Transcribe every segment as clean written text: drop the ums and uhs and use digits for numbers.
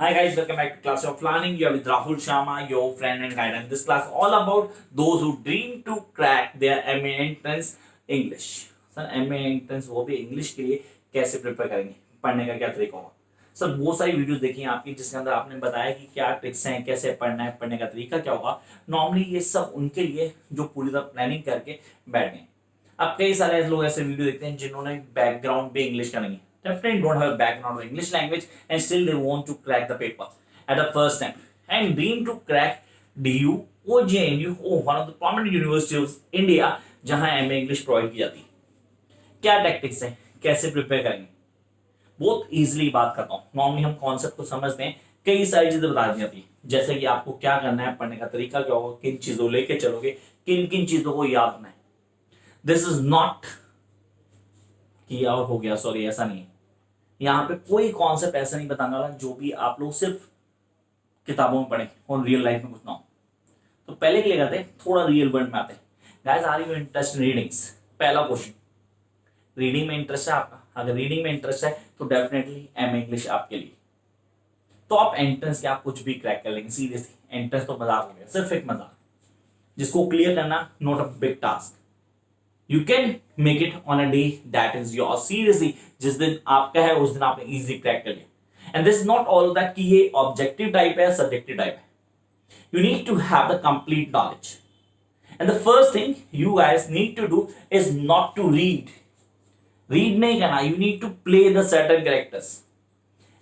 Hi guys, welcome back to Class of Learning. You are with Rahul Sharma, your friend and guide. And this class all about those who dream to crack their MA entrance English. Sir MA entrance वो भी English के लिए कैसे prepare करेंगे, पढ़ने का क्या तरीका होगा। सर बहुत सारी वीडियोस देखी हैं आपकी जिसके अंदर आपने बताया कि क्या ट्रिक्स हैं, कैसे पढ़ना है, पढ़ने का तरीका क्या होगा। नॉर्मली ये सब उनके लिए जो पूरी तरह प्लानिंग करके बैठ गए। अब कई सारे ऐसे लोग ऐसे वीडियो देखते हैं जिन्होंने बैकग्राउंड भी इंग्लिश का नहीं है, definitely don't have a background of English language and still they want to crack the paper at the first time and dream to crack DU or JNU or one of the prominent universities of India जहां MA English provide की जाती है। क्या tactics है, कैसे prepare करेंगे, बहुत easily बात करता हूँ। नॉर्मली हम कॉन्सेप्ट को समझते हैं, कई सारी चीजें बता दी जाती है, जैसे कि आपको क्या करना है, पढ़ने का तरीका क्या होगा, किन चीजों लेके चलोगे, किन किन चीजों को याद रखना है। दिस इज नॉट किया और हो गया, सॉरी ऐसा नहीं है। यहाँ पे कोई कॉन्सेप्ट ऐसा नहीं बताने वाला जो भी आप लोग सिर्फ किताबों में पढ़े और रियल लाइफ में कुछ ना हो। तो पहले के लिए करते हैं, थोड़ा रियल वर्ल्ड में आते हैं। Guys, are you interest in readings? पहला क्वेश्चन, रीडिंग में इंटरेस्ट है आपका? अगर रीडिंग में इंटरेस्ट है तो डेफिनेटली एम इंग्लिश आपके लिए। तो आप एंट्रेंस के आप कुछ भी क्रैक कर लेंगे, सीरियसली। एंट्रेंस तो मजाक हो गया, सिर्फ एक मजाक, जिसको क्लियर करना not a big task. You can make it on a day that is yours. Seriously, जिस दिन आपका है उस दिन आपने easily crack कर लिया। And this is not all that कि ये objective type है, subjective type है। You need to have the complete knowledge. And the first thing you guys need to do is not to read. Read नहीं करना, you need to play the certain characters.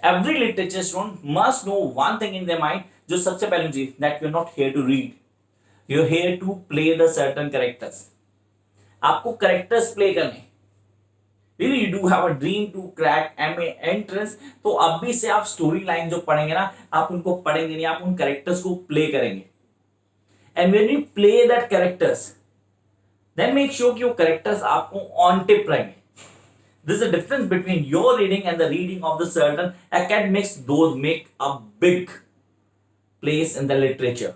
Every literature student must know one thing in their mind, जो सबसे पहली चीज, that you're not here to read. You're here to play the certain characters. आपको characters play करने। Really, you do have a dream to crack MA entrance, तो अभी से आप स्टोरी लाइन जो पढ़ेंगे ना, आप उनको पढ़ेंगे नहीं, आप उन कैरेक्टर्स को प्ले करेंगे। And when you play that characters, then make sure कि वो कैरेक्टर्स आपको ऑन टिप रहेंगे। This is the difference between your reading and the reading of the certain academics. Those make a big place in the literature.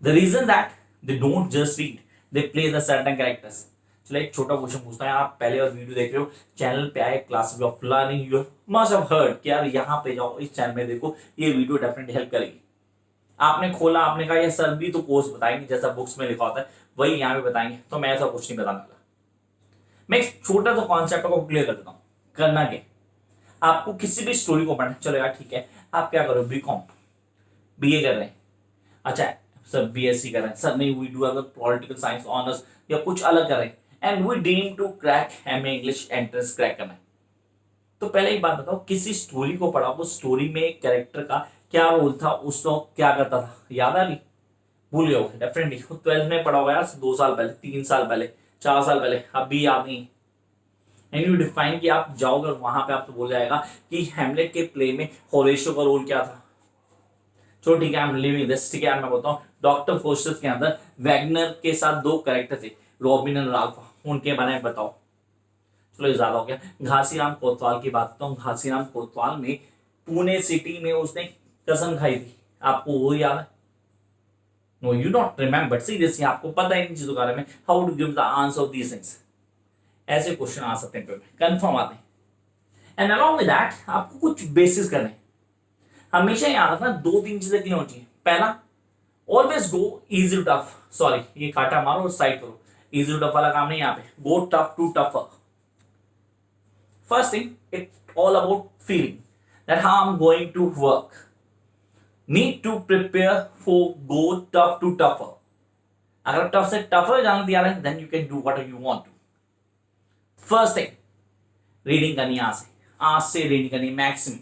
The reason that they don't just read, they play the certain characters. चलो एक छोटा question पूछता है, आप पहले और video देख रहे हो, चैनल पे आए classes of learning, you must have heard कि यार यहाँ पे जाओ, इस चैनल में देखो, ये वीडियो डेफिनेटली हेल्प करेगी। आपने खोला, आपने कहा ये सर भी तो कोर्स बताएंगे जैसा बुक्स में लिखा होता है वही यहाँ पे बताएंगे, तो मैं ऐसा कुछ नहीं बताने वाला। मैं एक छोटा सा कॉन्सेप्ट को क्लियर कर देता हूँ। करना क्या, आपको किसी भी स्टोरी को पढ़ना, चलो यार ठीक है, आप क्या करो, बीकॉम बीए कर रहे हैं, अच्छा सर बीएससी कर रहे हैं, सर नहीं we do have political science honours या कुछ अलग कर रहे हैं, and we dream to crack MA English entrance crack करना है। तो पहले एक बात बताओ, किसी स्टोरी को पढ़ा, वो स्टोरी में कैरेक्टर का क्या रोल था, उस वक्त क्या करता था, याद आ रही? भूल गए हो डेफिनेटली, 12th में पढ़ा होगा यार, 2 साल पहले, 3 साल पहले, 4 साल पहले, अभी याद नहीं। एंड यू डिफाइन कि आप जाओगे वहां पे आपको बोल जाएगा कि हेमलेट के प्ले में होरेशियो का रोल क्या था। चलो ठीक है, आई एम लिविंग दिस, ठीक है मैं बताऊं, डॉक्टर फोस्टर्स के अंदर वैगनर के साथ 2 कैरेक्टर थे, रॉबिन एंड राल्फा, उनके बारे में बताओ। चलो ये ज्यादा हो गया। घासीराम कोतवाल की बात करता हूँ। घासीराम कोतवाल में पुणे सिटी में उसने कसम खाई थी, आपको वो याद है? No you don't remember, seriously आपको पता है इन चीजों के बारे में। How to give the answer of these things, ऐसे क्वेश्चन आ सकते हैं, कंफर्म आते हैं। एंड अलॉन्ग विद दैट आपको कुछ बेसिस करने, हमेशा याद रखना 2-3 चीजें क्लियर होनी चाहिए। पहला, always go easy to tough, sorry ये काटा मारो और साइड करो, इजी टू टफ वाला काम नहीं यहाँ पे, go tough to tougher. First thing, it all about feeling that how I am going to work, need to prepare for go tough to tougher. अगर टफ से टफर जाना तैयार है, then you can do what you want to. First thing, reading करनी आज से reading करनी maximum.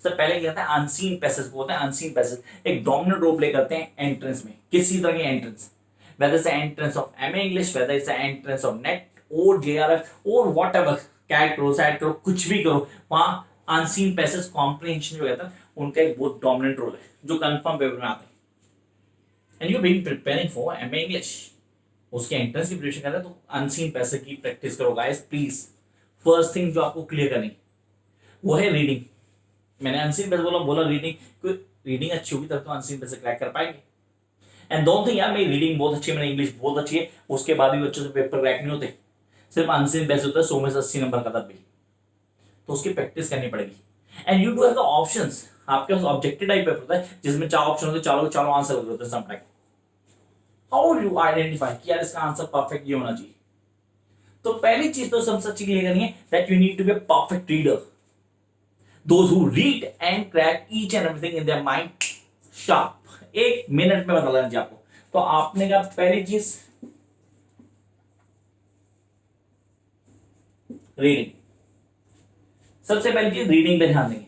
Sir पहले क्या होता है, अनसीन पैसेज बोलते हैं, अनसीन पैसेज एक डोमिनेंट रोल प्ले करते हैं एंट्रेंस में, किसी तरह की entrance, whether it's an entrance of MA English, whether it's an entrance of NET or JRF or whatever, CAT करो, सैट करो, कुछ भी करो, वहां अनसीन पैसेज कॉम्प्रिहेंशन जो कहता है उनका एक बहुत डोमिनेंट रोल है जो कंफर्म पेपर में आता है। And you being preparing for MA English, उसके एंट्रेंस की प्रिपरेशन करना है, तो अनसीन पैसेज की प्रैक्टिस करो गाइस प्लीज। फर्स्ट थिंग जो आपको क्लियर करनी वो है रीडिंग। मैंने अनसीन पैसेज बोला रीडिंग, क्योंकि रीडिंग अच्छी होगी तब तो अनसीन पैसेज क्रैक कर पाएंगे। एंड डोंट थिंक यार मेरी रीडिंग बहुत अच्छी है, मेरी इंग्लिश बहुत अच्छी है, उसके बाद भी बच्चों से पेपर क्रैक नहीं होते, सिर्फ अनसीन बेस होता है 100 में से 80 नंबर का तब भी, तो उसकी प्रैक्टिस करनी पड़ेगी। And you do have the options, आपके पास ऑब्जेक्टिव टाइप पेपर होता है जिसमें चार ऑप्शन होते हैं, चारों चारों आंसर लगे होते हैं समटाइम। हाउ यू आइडेंटिफाई कि यार इसका आंसर परफेक्ट ये होना चाहिए? तो पहली चीज तो सबसे अच्छी क्लियर करनी है that you need to be a perfect reader, those who read and crack each and everything in their mind sharp. एक मिनट में बता देंगे आपको। तो आपने कहा पहली चीज रीडिंग, सबसे पहली चीज रीडिंग पे ध्यान देंगे,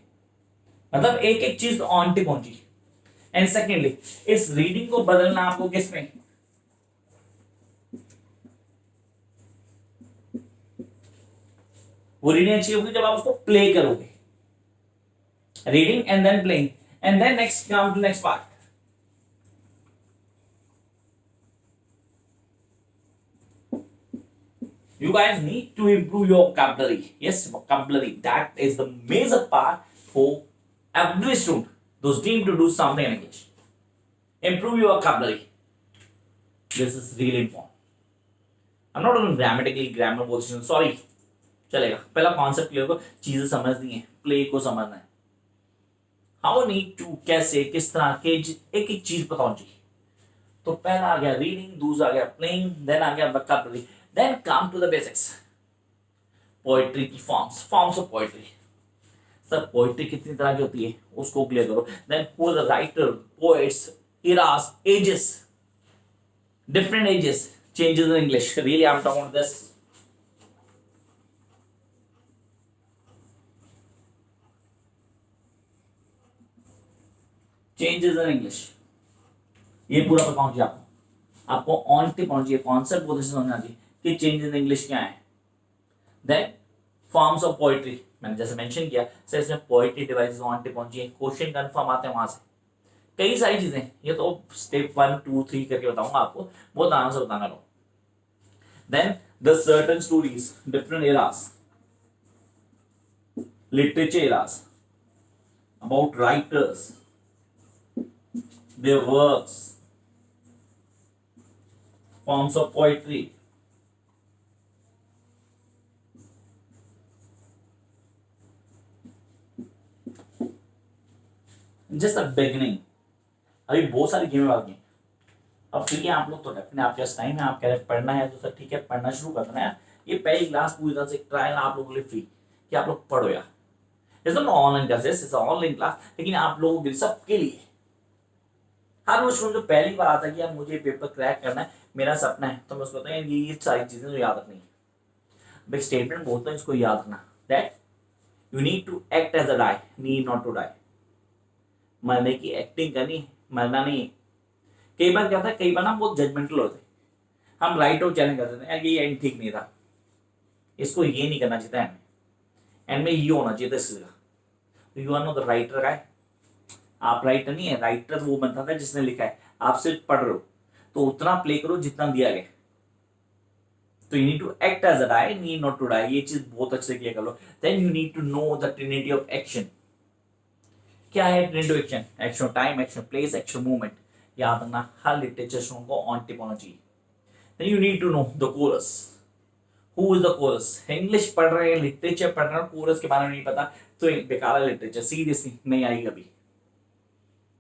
मतलब एक एक चीज ऑन टिप पहुंची। एंड सेकेंडली इस रीडिंग को बदलना आपको किसमें, वो रीडिंग अच्छी होगी जब आप उसको प्ले करोगे, reading and then playing and then next come to next part. You guys need to improve your vocabulary. Yes, vocabulary. That is the major part for every student. Those dream to do something in English. Improve your vocabulary. This is really important. I'm not doing grammatically grammar position. Sorry. चलेगा, पहला concept clear को, चीजें समझनी है, play को समझना है। How need to, कैसे, किस तरह के एक एक चीज बताओ जी। तो पहला आ गया रीडिंग, दूसरा आ गया प्लेइंग, देन आ गया vocabulary, then come to the basics. Poetry की forms of poetry. Sir poetry कितनी तरह की होती है उसको क्लियर करो। Then who the writer, poets, eras, ages, different ages, changes in English. Really I am talking about this. Changes in English, ये पूरा पता होना चाहिए आपको ऑन टिप होना चाहिए, कॉन्सेप्ट बहुत अच्छे समझना चाहिए कि चेंजेस इन इंग्लिश क्या है। देन फॉर्म्स ऑफ पोएट्री, मैंने जैसे मेंशन किया सर इसमें पोएट्री डिवाइसेस ऑन टिप होना चाहिए, क्वेश्चन कंफर्म आते हैं वहां से, कई सारी चीजें, ये तो स्टेप 1 2 3 करके बताऊंगा आपको, बहुत आराम से बताना लो। Then the certain stories, different eras, literature eras, about writers, their works, forms of poetry, just a beginning। अभी बहुत सारी गेमें बाकी हैं। अब ठीक है आप लोग तो डेफिनेटली आपके पास टाइम है, आप कह रहे हैं पढ़ना है तो सर ठीक है पढ़ना शुरू कर देना है। ये पहली क्लास पूरी तरह से ट्रायल आप लोगों के लिए फ्री कि आप लोग पढ़ो यार। It's not online classes, it's online class, लेकिन आप लोगों के सबके लिए, हर वो स्टूडेंट जो पहली बार आता है कि यार मुझे पेपर क्रैक करना है, मेरा सपना है, तो मैं उसको बताऊँ ये सारी चीजें तो याद रखनी है। एक स्टेटमेंट बोलता है इसको याद रखना, that you need to act as a die, need not to die. मरने की एक्टिंग करनी, मरना नहीं। कई बार क्या होता है, कई बार ना बहुत जजमेंटल होते हैं, हम राइट और चैलेंज करते हैं यार ये एंड ठीक नहीं था, इसको ये नहीं करना चाहिए था, एंड में ये होना चाहिए था इसका। You are not the writer guy, आप राइटर नहीं है, राइटर वो बनता था जिसने लिखा है, आप सिर्फ पढ़ रहे हो, तो उतना प्ले करो जितना दिया गया। तो you need to act as a die, need not to die, ये चीज बहुत अच्छे से क्लियर कर लो। Then you need to know the trinity of action. क्या है trinity of action? Action time, action place, action movement. याद रखना हर लिटरेचर स्टूडेंट को ऑन टिप होना चाहिए। Then you need to know the chorus, who is the chorus. English पढ़ रहे हैं, लिटरेचर पढ़ रहे हैं, कोरस के बारे में नहीं पता तो बेकार है लिटरेचर, सीरियसली नहीं आएगी कभी।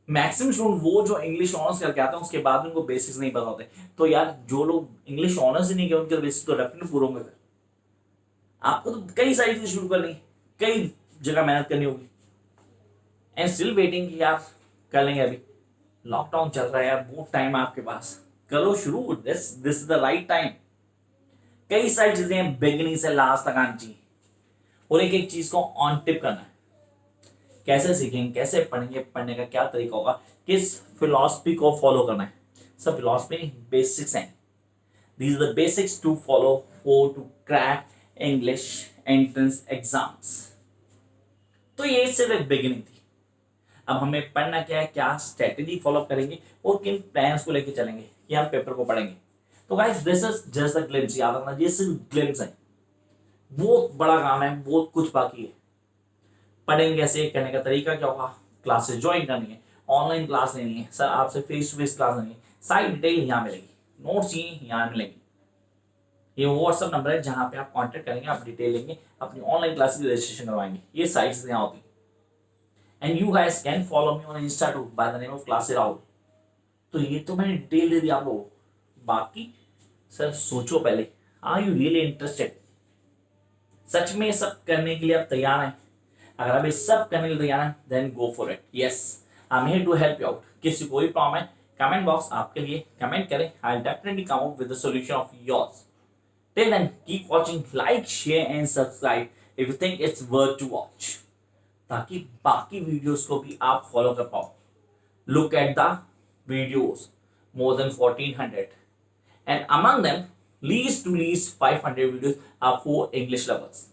मैक्सिमम स्टूडेंट वो जो इंग्लिश ऑनर्स करके आते हैं उसके बाद में उनको बेसिक्स नहीं पता होते, तो यार जो लोग इंग्लिश ऑनर्स ही नहीं किया उनके बेसिक्स तो डेफिनेटली पूरे होंगे। फिर आपको तो कई सारी चीजें शुरू करनी, कई जगह मेहनत करनी होगी, एंड स्टिल वेटिंग कि यार कर लेंगे, अभी लॉकडाउन चल रहा है यार, बहुत टाइम है आपके पास, करो शुरू, this is the right time. कई सारी चीजें बिगिनिंग से लास्ट तक आनी चाहिए और एक एक चीज को ऑन टिप करना है। कैसे सीखेंगे, कैसे पढ़ेंगे, पढ़ने का क्या तरीका होगा, किस फिलॉसफी को फॉलो करना है, सब फिलॉसफी बेसिक्स हैं। These are the basics to follow for to crack English entrance exams. तो ये सिर्फ एक बिगिनिंग थी। अब हमें पढ़ना क्या है, क्या स्ट्रेटेजी फॉलो करेंगे और किन प्लान्स को लेके चलेंगे कि हम पेपर को पढ़ेंगे। तो guys this is just the glimpse, याद रखना ये सिर्फ ग्लिम्स है, बहुत बड़ा काम है, बहुत कुछ बाकी है। पढ़ेंगे कैसे, करने का तरीका क्या होगा, क्लासेस ज्वाइन करनी है, ऑनलाइन क्लास लेनी है, सर आपसे फेस टू फेस क्लास लेनी है, सारी डिटेल यहाँ मिलेगी, नोट्स यहाँ मिलेंगे। ये व्हाट्सअप नंबर है जहाँ पे आप कांटेक्ट करेंगे, आप डिटेल लेंगे, अपनी ऑनलाइन क्लास की रजिस्ट्रेशन करवाएंगे, ये सारी चीजें यहाँ होती है। And you guys can follow me on Insta to by the name of class Rahul. तो ये तो मैंने डिटेल दे दिया आपको। बाकी सर सोचो पहले, आर यू रियली इंटरेस्टेड? सच में सब करने के लिए आप तैयार हैं? अगर आप ये सब करने के लिए तैयार हैं then go for it. Yes, I am here to help you out. किसी को भी प्रॉब्लम है, कमेंट बॉक्स आपके लिए, कमेंट करें, I will definitely come up with the solution of yours. Till then keep watching, like share and subscribe if you think it's worth to watch, ताकि बाकी videos को भी आप फॉलो कर पाओ। Look at the videos, more than 1400, and among them least to least 500 videos are for English lovers.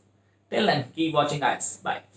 Till then, keep watching guys. Bye.